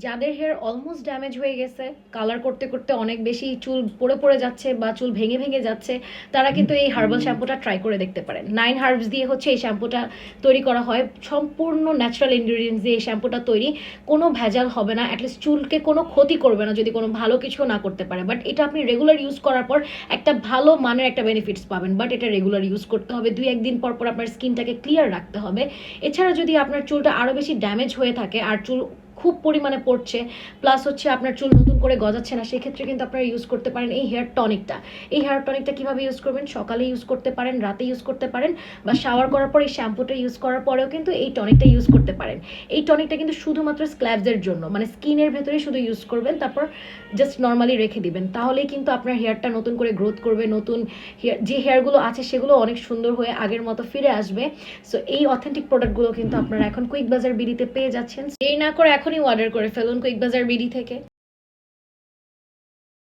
যাদের hair almost damage হয়ে গেছে, কালার করতে করতে অনেক বেশি চুল পড়ে পড়ে যাচ্ছে বা চুল ভেঙে ভেঙে যাচ্ছে, তারা কিন্তু এই হার্বাল শ্যাম্পুটা ট্রাই করে দেখতে পারেন। 9 হার্বস দিয়ে হচ্ছে এই শ্যাম্পুটা তৈরি করা হয়, সম্পূর্ণ ন্যাচারাল ইনগ্রিডিয়েন্টস দিয়ে এই শ্যাম্পুটা তৈরি। কোনো ভেজাল হবে না, অ্যাটলিস্ট চুলকে কোনো ক্ষতি করবে না যদি কোনো ভালো কিছু না করতে পারে। বাট এটা আপনি রেগুলার ইউজ করার পর একটা ভালো মানের একটা বেনিফিটস পাবেন। বাট এটা রেগুলার ইউজ করতে হবে, 2-1 দিন পর পর আপনার স্কিনটাকে ক্লিয়ার রাখতে হবে। এছাড়া যদি আপনার চুলটা আরও বেশি ড্যামেজ হয়ে থাকে আর চুল খুব পরিমাণে পড়ছে, প্লাস হচ্ছে আপনার চুল নতুন করে গজাচ্ছে না, সেক্ষেত্রে কিন্তু আপনারা ইউজ করতে পারেন এই হেয়ার টনিকটা। এই হেয়ার টনিকটা কীভাবে ইউজ করবেন? সকালে ইউজ করতে পারেন, রাতে ইউজ করতে পারেন, বা শাওয়ার করার পর এই শ্যাম্পুটা ইউজ করার পরেও কিন্তু এই টনিকটা ইউজ করতে পারেন। এই টনিকটা কিন্তু শুধুমাত্র স্ক্ল্যাবসের জন্য, মানে স্কিনের ভেতরে শুধু ইউজ করবেন, তারপর জাস্ট নর্মালি রেখে দিবেন। তাহলেই কিন্তু আপনার হেয়ারটা নতুন করে গ্রোথ করবে, নতুন হেয়ার যে হেয়ারগুলো আছে সেগুলো অনেক সুন্দর হয়ে আগের মতো ফিরে আসবে। সো এই অথেন্টিক প্রোডাক্টগুলো কিন্তু আপনারা এখন কুইক বাজার বিডিতে পেয়ে যাচ্ছেন। এই না করে এখনই অর্ডার করে ফেলুন কুইক বাজার বিডি থেকে।